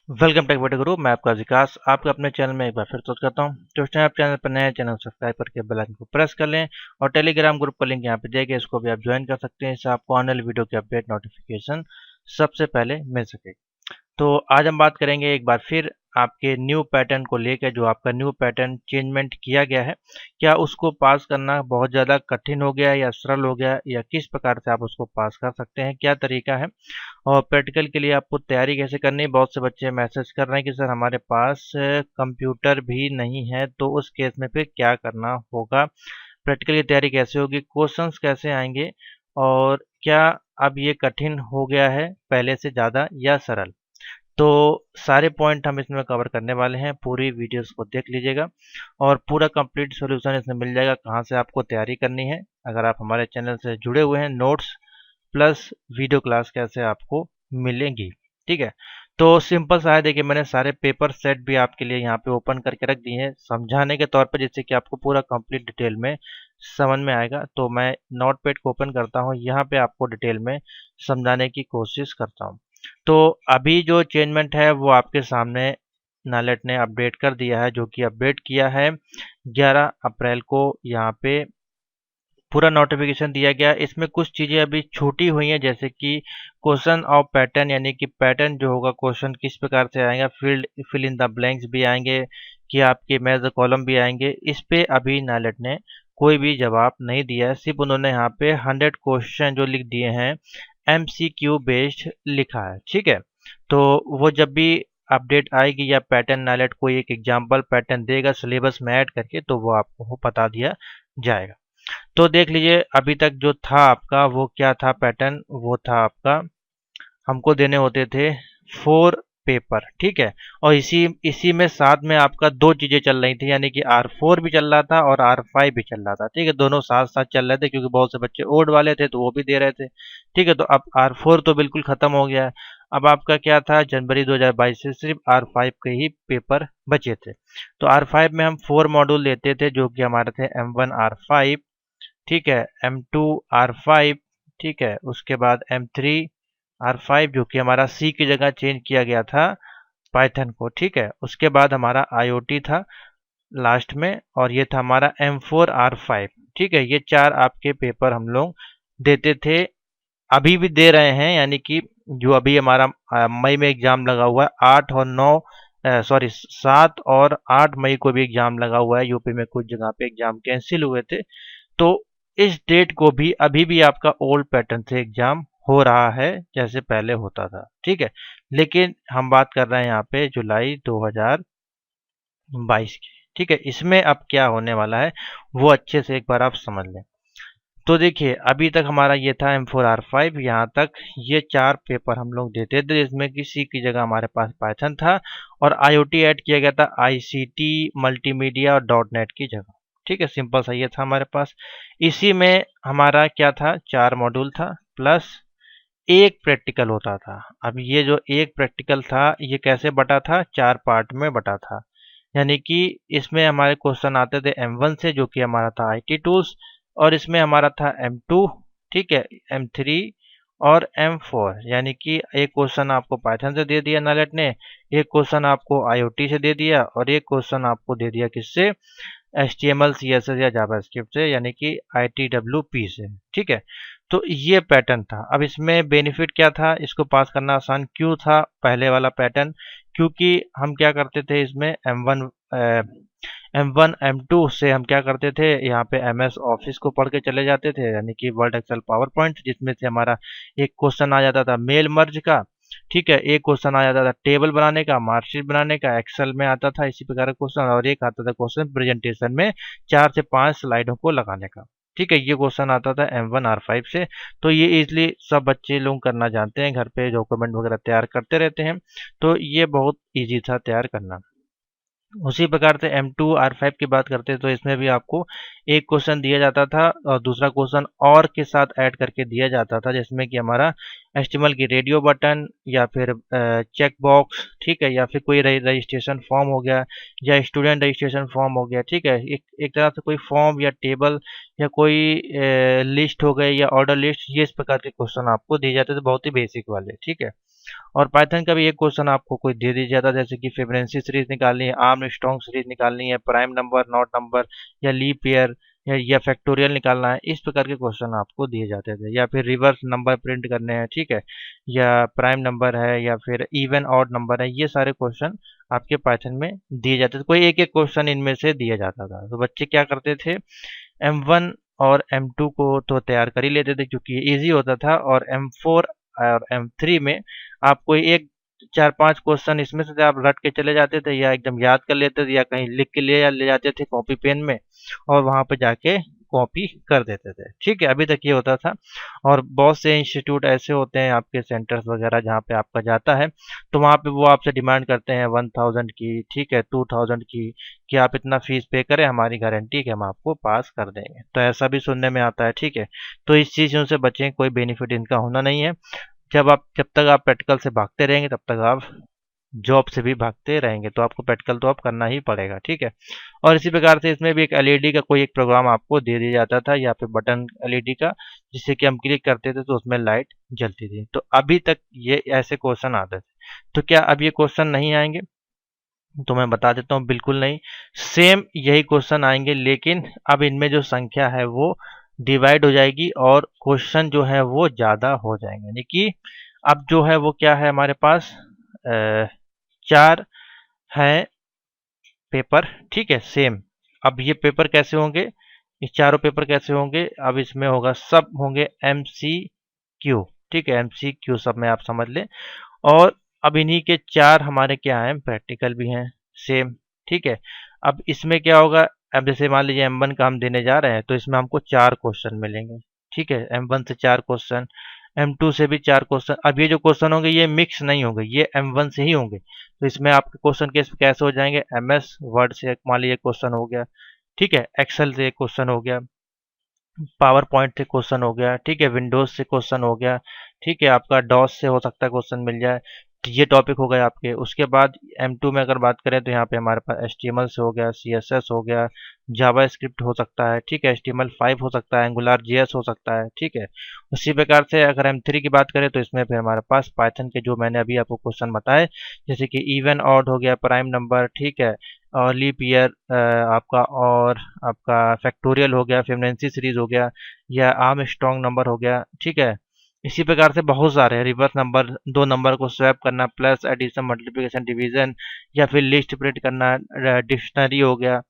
Welcome to take गुरु। मैं आपका विकास आपका अपने चैनल में एक बार फिर स्वागत करता हूं। तो उस टाइम आप चैनल पर नए चैनल को सब्सक्राइब करके बेल आइकन को प्रेस कर लें और टेलीग्राम ग्रुप का लिंक यहां पे देके इसको भी आप ज्वाइन कर सकते हैं। इससे आपको आने वाली वीडियो की अपडेट नोटिफिकेशन सबसे पहले मिल सके। तो आज हम बात करेंगे एक बार फिर आपके न्यू पैटर्न को लेकर। जो आपका न्यू पैटर्न चेंजमेंट किया गया है, क्या उसको पास करना बहुत ज़्यादा कठिन हो गया या सरल हो गया, या किस प्रकार से आप उसको पास कर सकते हैं, क्या तरीका है और प्रैक्टिकल के लिए आपको तैयारी कैसे करनी है। बहुत से बच्चे मैसेज कर रहे हैं कि सर हमारे पास कंप्यूटर भी नहीं है, तो उस केस में फिर क्या करना होगा, प्रैक्टिकल की तैयारी कैसे होगी, क्वेश्चंस कैसे आएंगे और क्या अब ये कठिन हो गया है पहले से ज़्यादा या सरल। तो सारे पॉइंट हम इसमें कवर करने वाले हैं। पूरी वीडियोस को देख लीजिएगा और पूरा कंप्लीट सॉल्यूशन इसमें मिल जाएगा कहाँ से आपको तैयारी करनी है। अगर आप हमारे चैनल से जुड़े हुए हैं, नोट्स प्लस वीडियो क्लास कैसे आपको मिलेंगी, ठीक है। तो सिंपल सा है, देखिए मैंने सारे पेपर सेट भी आपके लिए यहाँ पे ओपन करके रख दिए हैं समझाने के तौर पर, जिससे कि आपको पूरा कंप्लीट डिटेल में समझ में आएगा। तो मैं नोटपैड को ओपन करता हूँ, यहाँ पे आपको डिटेल में समझाने की कोशिश करता हूँ। तो अभी जो चेंजमेंट है वो आपके सामने नालेट ने अपडेट कर दिया है, जो कि अपडेट किया है 11 अप्रैल को। यहाँ पे पूरा नोटिफिकेशन दिया गया। इसमें कुछ चीज़ें अभी छूटी हुई हैं, जैसे कि क्वेश्चन और पैटर्न, यानी कि पैटर्न जो होगा, क्वेश्चन किस प्रकार से आएगा, फिल इन द ब्लैंक्स भी आएंगे कि आपके मैच द कॉलम भी आएंगे। इस पे अभी नालेट ने कोई भी जवाब नहीं दिया है। सिर्फ उन्होंने यहाँ पे 100 क्वेश्चन जो लिख दिए हैं MCQ बेस्ड लिखा है, ठीक है। तो वो जब भी अपडेट आएगी या पैटर्न नालेट कोई एक एग्जाम्पल पैटर्न देगा सिलेबस में ऐड करके, तो वो आपको बता दिया जाएगा। तो देख लीजिए, अभी तक जो था आपका वो क्या था पैटर्न, वो था आपका हमको देने होते थे 4 पेपर, ठीक है। और इसी इसी में साथ में आपका दो चीजें चल रही थी, यानी कि R4 भी चल रहा था और R5 भी चल रहा था, ठीक है। दोनों साथ साथ चल रहे थे क्योंकि बहुत से बच्चे ओड वाले थे तो वो भी दे रहे थे, ठीक है। तो अब R4 तो बिल्कुल खत्म हो गया है। अब आपका क्या था, जनवरी 2022 से सिर्फ R5 के ही पेपर बचे थे। तो R5 में हम 4 मॉड्यूल लेते थे, जो कि हमारे थे M1 R5, ठीक है, M2 R5, ठीक है, उसके बाद M3 R5 जो कि हमारा C की जगह चेंज किया गया था पाइथन को, ठीक है। उसके बाद हमारा IoT था लास्ट में, और ये था हमारा M4 R5, ठीक है। ये 4 आपके पेपर हम लोग देते थे, अभी भी दे रहे हैं। यानी कि जो अभी हमारा मई में एग्जाम लगा हुआ है, 8 और 9 सॉरी 7 और 8 मई को भी एग्जाम लगा हुआ है। यूपी में कुछ जगह पे एग्जाम कैंसिल हुए थे, तो इस डेट को भी अभी भी आपका ओल्ड पैटर्न से एग्जाम हो रहा है जैसे पहले होता था, ठीक है। लेकिन हम बात कर रहे हैं यहाँ पे जुलाई 2022 की, ठीक है। इसमें अब क्या होने वाला है वो अच्छे से एक बार आप समझ लें। तो देखिए, अभी तक हमारा ये था M4R5, यहाँ तक ये 4 पेपर हम लोग देते थे, जिसमें कि C की जगह हमारे पास पाइथन था और IoT ऐड किया गया था ICT मल्टीमीडिया और .NET की जगह, ठीक है। सिंपल सा ये था हमारे पास। इसी में हमारा क्या था, 4 मॉड्यूल था प्लस एक प्रैक्टिकल होता था। अब ये जो एक प्रैक्टिकल था ये कैसे बटा था, 4 पार्ट में बटा था। यानी कि इसमें हमारे क्वेश्चन आते थे M1 से, जो कि हमारा था IT टूल्स, और इसमें हमारा था M2, ठीक है, M3 और M4। यानी कि एक क्वेश्चन आपको पाइथन से दे दिया नालेट ने, एक क्वेश्चन आपको IoT से दे दिया और एक क्वेश्चन आपको दे दिया किससे, HTML CSS या जावास्क्रिप्ट से, यानी कि ITWP से, ठीक है। तो ये पैटर्न था। अब इसमें बेनिफिट क्या था, इसको पास करना आसान क्यों था पहले वाला पैटर्न, क्योंकि हम क्या करते थे इसमें M1 M2 से हम क्या करते थे, यहाँ पे MS ऑफिस को पढ़ के चले जाते थे, यानी कि वर्ड एक्सेल पावर पॉइंट, जिसमें से हमारा एक क्वेश्चन आ जाता था मेल मर्ज का, ठीक है। एक क्वेश्चन आ जाता था टेबल बनाने का, मार्कशीट बनाने का, एक्सेल में आता था इसी प्रकार का क्वेश्चन, और एक आता था क्वेश्चन प्रेजेंटेशन में 4 से 5 स्लाइडों को लगाने का, ठीक है। ये क्वेश्चन आता था M1 R5 से। तो ये इजली सब बच्चे लोग करना जानते हैं, घर पे डॉक्यूमेंट वगैरह तैयार करते रहते हैं, तो ये बहुत ईजी था तैयार करना। उसी प्रकार से M2 R5 की बात करते हैं, तो इसमें भी आपको एक क्वेश्चन दिया जाता था और दूसरा क्वेश्चन और के साथ ऐड करके दिया जाता था, जिसमें कि हमारा HTML की रेडियो बटन या फिर चेक बॉक्स, ठीक है, या फिर कोई रजिस्ट्रेशन फॉर्म हो गया या स्टूडेंट रजिस्ट्रेशन फॉर्म हो गया, ठीक है। एक तरह से कोई फॉर्म या टेबल या कोई लिस्ट हो गई या ऑर्डर लिस्ट, ये इस प्रकार के क्वेश्चन आपको दिए जाते थे, बहुत ही बेसिक वाले, ठीक है। और पाइथन का भी एक क्वेश्चन आपको कोई दे दिया जाता है, जैसे कि फिबोनाची सीरीज निकालनी है, आर्मस्ट्रांग सीरीज निकालनी है, प्राइम नंबर, नॉट नंबर, या लीप ईयर, या फैक्टोरियल निकालना है। इस प्रकार के क्वेश्चन आपको दिए जाते थे, या फिर रिवर्स नंबर प्रिंट करने हैं, ठीक है, या प्राइम नंबर है, या फिर इवन ऑड नंबर है। ये सारे क्वेश्चन आपके पाइथन में दिए जाते थे, कोई एक एक क्वेश्चन इनमें से दिया जाता था। तो बच्चे क्या करते थे, M1 और M2 को तो तैयार कर ही लेते थे क्योंकि ये ईजी होता था, और M4 और M3 में आप कोई एक 4-5 क्वेश्चन इसमें से आप रट के चले जाते थे, या एकदम याद कर लेते थे, या कहीं लिख के ले जाते थे कॉपी पेन में, और वहां पे जाके कॉपी कर देते थे। ठीक है, अभी तक ये होता था। और बहुत से इंस्टीट्यूट ऐसे होते हैं, आपके सेंटर्स वगैरह जहाँ पे आपका जाता है, तो वहाँ पे वो आपसे डिमांड करते हैं 1000 की, ठीक है, 2000 की, कि आप इतना फीस पे करें, हमारी गारंटी कि हम आपको पास कर देंगे। तो ऐसा भी सुनने में आता है, ठीक है। तो इस चीज़ों से बचें, कोई बेनिफिट इनका होना नहीं है। जब तक आप प्रैक्टिकल से भागते रहेंगे, तब तक आप जॉब से भी भागते रहेंगे। तो आपको प्रैक्टिकल तो आप करना ही पड़ेगा, ठीक है। और इसी प्रकार से इसमें भी एक एलईडी का कोई एक प्रोग्राम आपको दे दिया जाता था, या फिर बटन एलईडी का, जिससे कि हम क्लिक करते थे तो उसमें लाइट जलती थी। तो अभी तक ये ऐसे क्वेश्चन आते थे। तो क्या अब ये क्वेश्चन नहीं आएंगे? तो मैं बता देता हूँ, बिल्कुल नहीं। सेम यही क्वेश्चन आएंगे, लेकिन अब इनमें जो संख्या है वो डिवाइड हो जाएगी, और क्वेश्चन जो है वो ज़्यादा हो जाएंगे। यानी कि अब जो है वो क्या है, हमारे पास 4 है पेपर, ठीक है, सेम। अब ये पेपर कैसे होंगे, ये चारों पेपर कैसे होंगे, अब इसमें होगा, सब होंगे MCQ, ठीक है, MCQ सब में आप समझ लें। और अब इन्हीं के 4 हमारे क्या हैं, प्रैक्टिकल भी हैं, सेम, ठीक है। अब इसमें क्या होगा, अब जैसे मान लीजिए M1 का हम देने जा रहे हैं, तो इसमें हमको 4 क्वेश्चन मिलेंगे, ठीक है, M1 से 4 क्वेश्चन, M2 से भी 4 क्वेश्चन। अब ये जो क्वेश्चन होंगे ये मिक्स नहीं होंगे, ये M1 से ही होंगे। तो इसमें आपके क्वेश्चन कैसे हो जाएंगे, MS वर्ड से मान लीजिए क्वेश्चन हो गया, ठीक है, एक्सेल से क्वेश्चन हो गया, पावर पॉइंट से क्वेश्चन हो गया, ठीक है, विंडोज से क्वेश्चन हो गया, ठीक है, आपका डॉस से हो सकता है क्वेश्चन मिल जाए। तो ये टॉपिक हो गए आपके। उसके बाद M2 में अगर बात करें, तो यहाँ पे हमारे पास HTML से हो गया, CSS हो गया, जावा स्क्रिप्ट हो सकता है, ठीक है, HTML5 हो सकता है, एंगुलर JS हो सकता है, ठीक है। उसी प्रकार से अगर M3 की बात करें, तो इसमें फिर हमारे पास पाइथन के जो मैंने अभी आपको क्वेश्चन बताए, जैसे कि इवन ऑड हो गया, प्राइम नंबर, ठीक है, और लीप ईयर आपका, और आपका फैक्टोरियल हो गया, फिबोनाची सीरीज हो गया, या आर्म स्ट्रॉन्ग नंबर हो गया, ठीक है। इसी प्रकार से बहुत सारे हैं, रिवर्स नंबर, 2 नंबर को स्वैप करना, प्लस एडिशन, मल्टीप्लिकेशन, डिवीजन, या फिर लिस्ट प्रिंट करना, डिक्शनरी हो गया,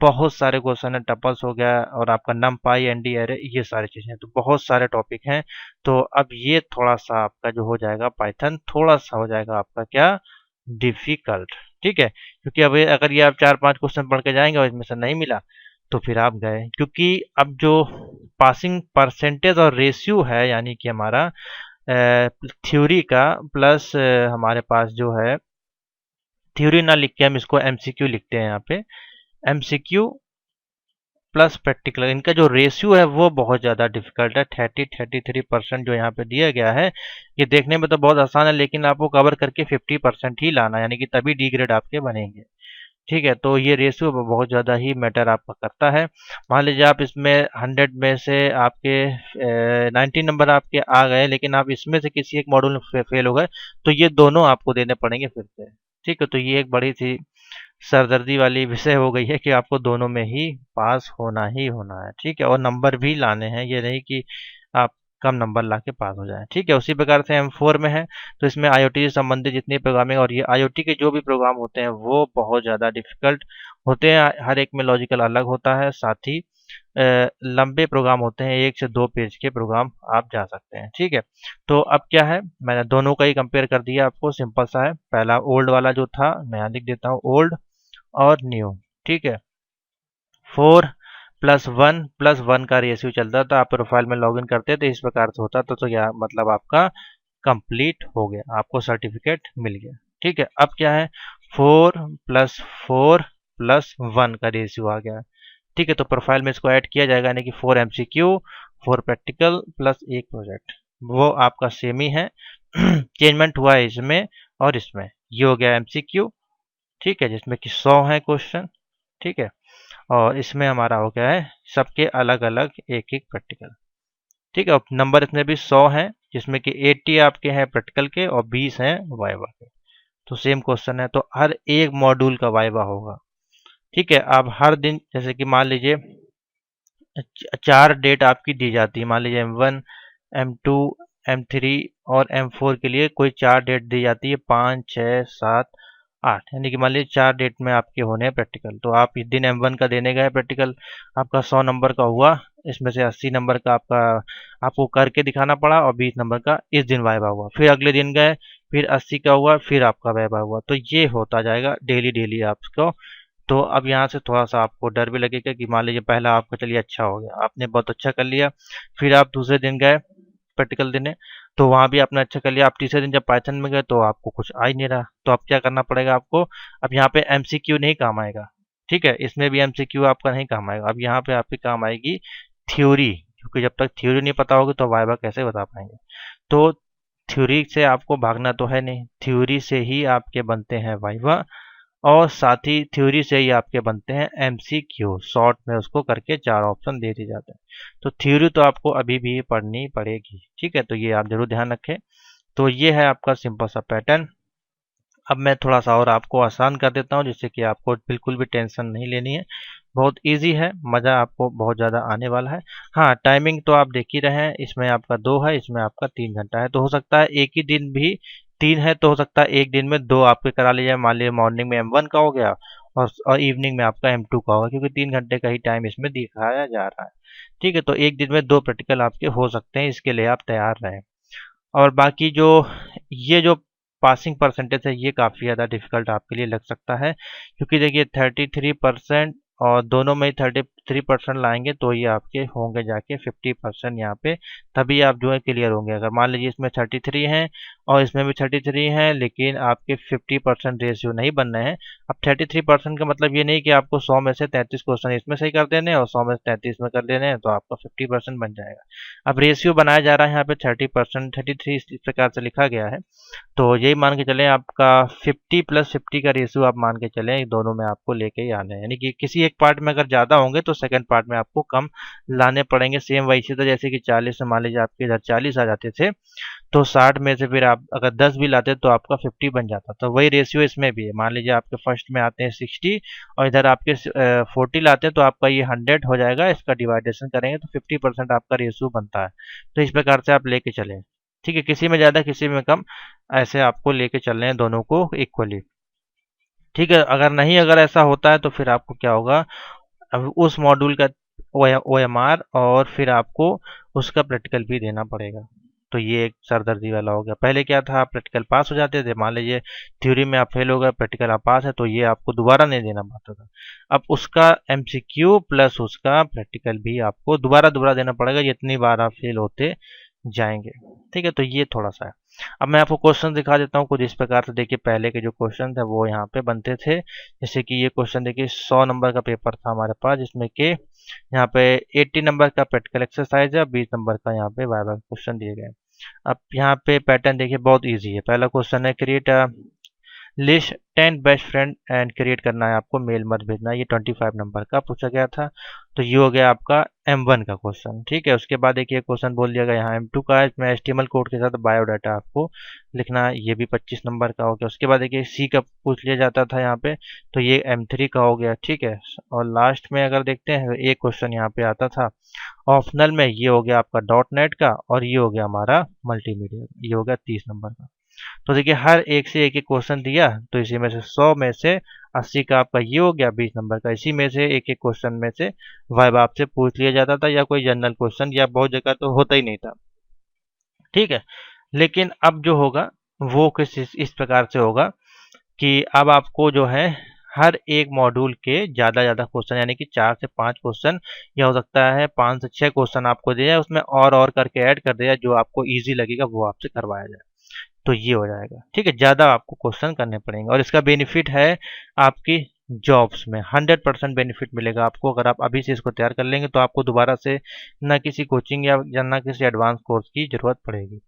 बहुत सारे क्वेश्चन है, टपल्स हो गया, और आपका नमपाई, एनडी एरे, ये सारी चीजें हैं। तो बहुत सारे टॉपिक हैं। तो अब ये थोड़ा सा आपका जो हो जाएगा, पाइथन थोड़ा सा हो जाएगा आपका क्या, डिफिकल्ट, ठीक है। क्योंकि अब अगर ये आप 4-5 क्वेश्चन पढ़ के जाएंगे और इसमें से नहीं मिला, तो फिर आप गए। क्योंकि अब जो पासिंग परसेंटेज और रेशियो है, यानी कि हमारा थ्योरी का प्लस हमारे पास जो है, थ्योरी ना लिख के हम इसको MCQ लिखते हैं यहाँ पे, MCQ प्लस प्रैक्टिकल, इनका जो रेशियो है वो बहुत ज़्यादा डिफिकल्ट है। 33% जो यहाँ पे दिया गया है, ये देखने में तो बहुत आसान है, लेकिन आपको कवर करके 50% ही लाना, यानी कि तभी डी ग्रेड आपके बनेंगे, ठीक है। तो ये रेशियो बहुत ज़्यादा ही मैटर आपका करता है। मान लीजिए आप इसमें 100 में से आपके 90 नंबर आपके आ गए, लेकिन आप इसमें से किसी एक मॉड्यूल में फेल हो गए, तो ये दोनों आपको देने पड़ेंगे फिर से, ठीक है। तो ये एक बड़ी सी सरदर्दी वाली विषय हो गई है कि आपको दोनों में ही पास होना ही होना है, ठीक है। और नंबर भी लाने हैं, ये नहीं कि आप कम नंबर ला के पास हो जाए, ठीक है। उसी प्रकार से M4 में है, तो इसमें IoT से संबंधित जितनी प्रोग्रामिंग, और ये IoT के जो भी प्रोग्राम होते हैं वो बहुत ज़्यादा डिफिकल्ट होते हैं। हर एक में लॉजिकल अलग होता है, साथ ही लंबे प्रोग्राम होते हैं, 1 से 2 पेज के प्रोग्राम आप जा सकते हैं, ठीक है। तो अब क्या है, मैंने दोनों का ही कंपेयर कर दिया आपको, सिंपल सा है। पहला ओल्ड वाला जो था, मैं यहाँ लिख देता हूँ, ओल्ड और न्यू, ठीक है। 4+1+1 का रेशियो चलता था, आप प्रोफाइल में लॉगिन करते थे, इस प्रकार से होता था। तो क्या मतलब, आपका कंप्लीट हो गया, आपको सर्टिफिकेट मिल गया, ठीक है। अब क्या है, 4+4+1 का रेशियो आ गया, ठीक है। तो प्रोफाइल में इसको ऐड किया जाएगा, यानी कि 4 MCQ, 4 प्रैक्टिकल प्लस 1 प्रोजेक्ट, वो आपका सेम ही है। चेंजमेंट हुआ है इसमें और इसमें। ये हो गया MCQ, ठीक है, जिसमें कि 100 है क्वेश्चन, ठीक है। और इसमें हमारा हो गया है सबके अलग अलग एक एक प्रैक्टिकल, ठीक है, नंबर इसमें भी 100 है, जिसमें कि 80 आपके हैं प्रैक्टिकल के और 20 हैं वाइवा के। तो सेम क्वेश्चन है, तो हर एक मॉड्यूल का वाइवा होगा। ठीक है, आप हर दिन जैसे कि मान लीजिए 4 डेट आपकी दी जाती है, मान लीजिए M1, M2, M3 और M4 के लिए कोई 4 डेट दी जाती है, 5, 6, 7, 8, यानी कि मान लीजिए 4 डेट में आपके होने हैं प्रैक्टिकल। तो आप इस दिन M1 का देने गए प्रैक्टिकल, आपका 100 नंबर का हुआ, इसमें से 80 नंबर का आपको करके दिखाना पड़ा और 20 नंबर का इस दिन वाइवा हुआ। फिर अगले दिन गए, फिर 80 का हुआ, फिर आपका वाइवा हुआ। तो ये होता जाएगा डेली डेली आपको। तो अब यहाँ से थोड़ा-सा आपको डर भी लगेगा कि मान लीजिए पहला आपका चलिए अच्छा हो गया, आपने बहुत अच्छा कर लिया, फिर आप दूसरे दिन गए प्रैक्टिकल देने, तो वहाँ भी आपने अच्छा कर लिया। आप तीसरे दिन जब पाइथन में गए तो आपको कुछ आ ही नहीं रहा, तो अब क्या करना पड़ेगा आपको। अब यहाँ पे एमसीक्यू नहीं काम आएगा, ठीक है, इसमें भी एमसीक्यू आपका नहीं काम आएगा। अब यहाँ पे आपकी काम आएगी थ्योरी, क्योंकि जब तक थ्योरी नहीं पता होगी तो वाइवा कैसे बता पाएंगे। तो थ्योरी से आपको भागना तो है नहीं, थ्योरी से ही आपके बनते हैं वाइवा, और साथ ही थ्योरी से ही आपके बनते हैं एमसीक्यू, शॉर्ट में उसको करके 4 ऑप्शन दे दिए जाते हैं। तो थ्योरी तो आपको अभी भी पढ़नी पड़ेगी, ठीक है, तो ये आप जरूर ध्यान रखें। तो ये है आपका सिंपल सा पैटर्न। अब मैं थोड़ा सा और आपको आसान कर देता हूँ, जिससे कि आपको बिल्कुल भी टेंशन नहीं लेनी है। बहुत इजी है, मज़ा आपको बहुत ज़्यादा आने वाला है। हाँ, टाइमिंग तो आप देख ही रहे हैं, इसमें आपका 2 है, इसमें आपका 3 घंटा है। तो हो सकता है एक ही दिन भी 3 है, तो हो सकता है एक दिन में 2 आपके करा लिए जाए। मान लीजिए मॉर्निंग में M1 का हो गया और इवनिंग में आपका M2 का होगा, क्योंकि 3 घंटे का ही टाइम इसमें दिखाया जा रहा है। ठीक है, तो एक दिन में 2 प्रैक्टिकल आपके हो सकते हैं, इसके लिए आप तैयार रहें। और बाकी जो ये जो पासिंग परसेंटेज है, ये काफ़ी ज़्यादा डिफिकल्ट आपके लिए लग सकता है, क्योंकि देखिए 33% और दोनों में ही 33% लाएंगे तो ये आपके होंगे जाके 50% यहाँ पे, तभी आप जो है क्लियर होंगे। अगर मान लीजिए इसमें 33 हैं और इसमें भी 33 हैं, लेकिन आपके 50% रेशियो नहीं बन रहे हैं। अब 33% का मतलब ये नहीं कि आपको 100 में से 33 क्वेश्चन इसमें सही कर देने और 100 में से 33 में कर देने हैं, तो आपका 50% बन जाएगा। अब रेशियो बनाया जा रहा है यहाँ पे 30%, 33 इस प्रकार से लिखा गया है। तो यही मान के चलें, आपका 50+50 का रेशियो आप मान के चलें, दोनों में आपको लेके ही आने हैं। यानी कि किसी एक पार्ट में अगर ज़्यादा होंगे तो सेकंड पार्ट में आपको कम लाने पड़ेंगे। सेम वैसे तो जैसे कि 40 में मान लीजिए आपके इधर 40 आ जाते थे, तो 60 में से फिर आप अगर 10 भी लाते तो आपका 50 बन जाता। तो वही रेशियो इसमें भी है। मान लीजिए आपके फर्स्ट में आते हैं 60 और इधर आपके 40 लाते हैं, तो आपका ये 100 हो जाएगा। इसका डिवाइडेशन करेंगे तो 50% आपका रेशियो बनता है। तो इस प्रकार से आप लेके चलें, ठीक है, किसी में ज़्यादा किसी में कम, ऐसे आपको लेके चलने हैं दोनों को इक्वली। ठीक है, अगर ऐसा होता है तो फिर आपको क्या होगा, अब उस मॉड्यूल का OMR और फिर आपको उसका प्रैक्टिकल भी देना पड़ेगा। तो ये एक सरदर्दी वाला हो गया। पहले क्या था, आप प्रैक्टिकल पास हो जाते थे, मान लीजिए थ्योरी में आप फेल हो गए, प्रैक्टिकल आप पास है, तो ये आपको दोबारा नहीं देना पड़ता था। अब उसका MCQ प्लस उसका प्रैक्टिकल भी आपको दोबारा दोबारा देना पड़ेगा, जितनी बार आप फेल होते जाएंगे। ठीक है, तो ये थोड़ा सा है। अब मैं आपको क्वेश्चन दिखा देता हूँ कुछ इस प्रकार से। देखिए पहले के जो क्वेश्चन थे वो यहाँ पे बनते थे। जैसे कि ये क्वेश्चन देखिए 100 नंबर का पेपर था हमारे पास, जिसमें कि यहाँ पे 80 नंबर का प्रैक्टिकल एक्सरसाइज है, 20 नंबर का यहाँ पे वाइवा क्वेश्चन दिए गए। अब यहाँ पे पैटर्न देखिए बहुत इजी है। पहला क्वेश्चन है create list 10 best friend and create करना है आपको, मेल मत भेजना है। ये 25 नंबर का पूछा गया था। तो ये हो गया आपका M1 का क्वेश्चन। ठीक है, उसके बाद देखिए क्वेश्चन बोल दिया गया यहाँ M2 का है, इसमें HTML कोड के साथ बायोडाटा आपको लिखना है। ये भी 25 नंबर का हो गया। उसके बाद देखिए C का पूछ लिया जाता था यहाँ पे, तो ये M3 का हो गया। ठीक है, और लास्ट में अगर देखते हैं एक क्वेश्चन यहाँ पे आता था ऑप्शनल में, ये हो गया आपका .NET का, और ये हो गया हमारा मल्टीमीडिया, ये हो गया 30 नंबर का। तो देखिए हर एक से एक एक क्वेश्चन दिया, तो इसी में से 100 में से 80 का आपका ये हो गया, 20 नंबर का। इसी में से एक एक क्वेश्चन में से वाइवा आपसे पूछ लिया जाता था, या कोई जनरल क्वेश्चन, या बहुत जगह तो होता ही नहीं था। ठीक है, लेकिन अब जो होगा वो कुछ इस प्रकार से होगा कि अब आपको जो है हर एक मॉड्यूल के ज़्यादा क्वेश्चन, यानी कि 4 से 5 क्वेश्चन, या हो सकता है 5 से 6 क्वेश्चन आपको दिया जाए, उसमें और करके ऐड कर दिया, जो आपको इजी लगेगा वो आपसे करवाया जाए। तो ये हो जाएगा। ठीक है, ज़्यादा आपको क्वेश्चन करने पड़ेंगे, और इसका बेनिफिट है आपकी जॉब्स में 100% बेनिफिट मिलेगा आपको। अगर आप अभी से इसको तैयार कर लेंगे तो आपको दोबारा से ना किसी कोचिंग या ना किसी एडवांस कोर्स की ज़रूरत पड़ेगी।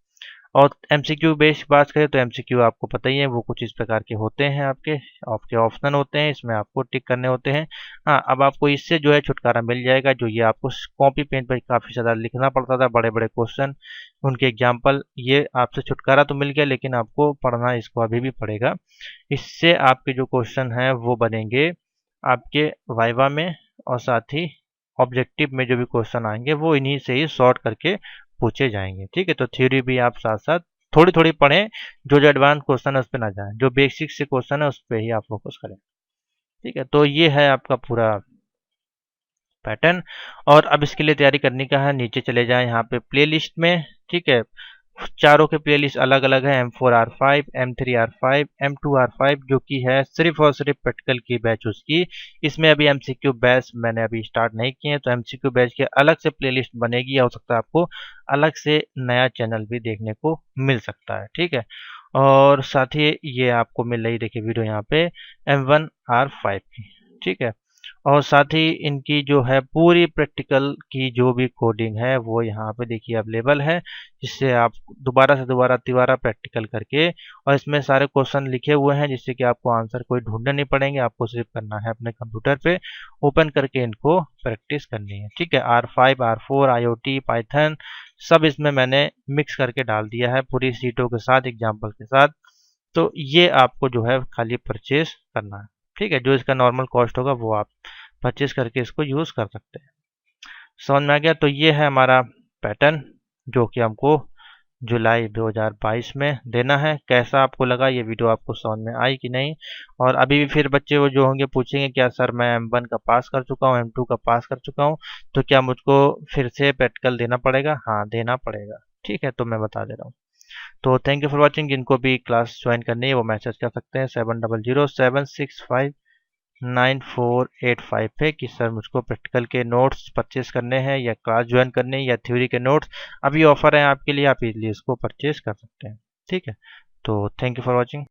और एमसीक्यू बेस्ड बात करें तो एमसीक्यू आपको पता ही है वो कुछ इस प्रकार के होते हैं, आपके ऑप्शन होते हैं, इसमें आपको टिक करने होते हैं। हाँ, अब आपको इससे जो है छुटकारा मिल जाएगा। जो ये आपको कॉपी पेन पर काफ़ी ज़्यादा लिखना पड़ता था, बड़े बड़े क्वेश्चन, उनके एग्जाम्पल, ये आपसे छुटकारा तो मिल गया, लेकिन आपको पढ़ना इसको अभी भी पड़ेगा। इससे आपके जो क्वेश्चन हैं वो बनेंगे आपके वाइवा में, और साथ ही ऑब्जेक्टिव में जो भी क्वेश्चन आएंगे वो इन्हीं से ही सॉर्ट करके पूछे जाएंगे। ठीक है, तो थ्योरी भी आप साथ साथ थोड़ी थोड़ी पढ़ें, जो एडवांस क्वेश्चन है उस पर ना जाएं, जो बेसिक से क्वेश्चन है उस पर ही आप फोकस करें। ठीक है, तो ये है आपका पूरा पैटर्न। और अब इसके लिए तैयारी करने का है, नीचे चले जाएं यहाँ पे प्लेलिस्ट में। ठीक है, चारों के प्लेलिस्ट अलग अलग है, M4R5, M3R5, M2R5, जो कि है सिर्फ और सिर्फ प्रैक्टिकल की बैच उसकी। इसमें अभी एमसीक्यू बैच मैंने अभी स्टार्ट नहीं किए हैं, तो एमसीक्यू बैच के अलग से प्लेलिस्ट बनेगी, या हो सकता है आपको अलग से नया चैनल भी देखने को मिल सकता है। ठीक है, और साथ ही ये आपको मिल रही, देखिए वीडियो यहाँ पे M1R5 की। ठीक है, और साथ ही इनकी जो है पूरी प्रैक्टिकल की जो भी कोडिंग है वो यहाँ पे देखिए अवेलेबल है, जिससे आप दोबारा से दोबारा तिबारा प्रैक्टिकल करके, और इसमें सारे क्वेश्चन लिखे हुए हैं, जिससे कि आपको आंसर कोई ढूंढने नहीं पड़ेंगे, आपको सिर्फ करना है अपने कंप्यूटर पे ओपन करके इनको प्रैक्टिस करनी है। ठीक है, R5, R4, IoT, पाइथन, सब इसमें मैंने मिक्स करके डाल दिया है पूरी सीटों के साथ, एग्जाम्पल के साथ। तो ये आपको जो है खाली परचेज करना है। ठीक है, जो इसका नॉर्मल कॉस्ट होगा वो आप परचेज करके इसको यूज़ कर सकते हैं। समझ में आ गया? तो ये है हमारा पैटर्न, जो कि हमको जुलाई 2022 में देना है। कैसा आपको लगा ये वीडियो, आपको समझ में आई कि नहीं? और अभी भी फिर बच्चे वो जो होंगे पूछेंगे, क्या सर मैं M1 का पास कर चुका हूँ, M2 का पास कर चुका हूँ, तो क्या मुझको फिर से प्रैक्टिकल देना पड़ेगा? हाँ, देना पड़ेगा। ठीक है, तो मैं बता दे रहा हूँ। तो थैंक यू फॉर वॉचिंग। जिनको भी क्लास ज्वाइन करनी है वो मैसेज कर सकते हैं 7007659485 पे, कि सर मुझको प्रैक्टिकल के नोट्स परचेज करने हैं, या क्लास ज्वाइन करने हैं, या थ्योरी के नोट्स। अभी ऑफर है आपके लिए, आप इजीली इसको परचेज कर सकते हैं। ठीक है, तो थैंक यू फॉर वॉचिंग।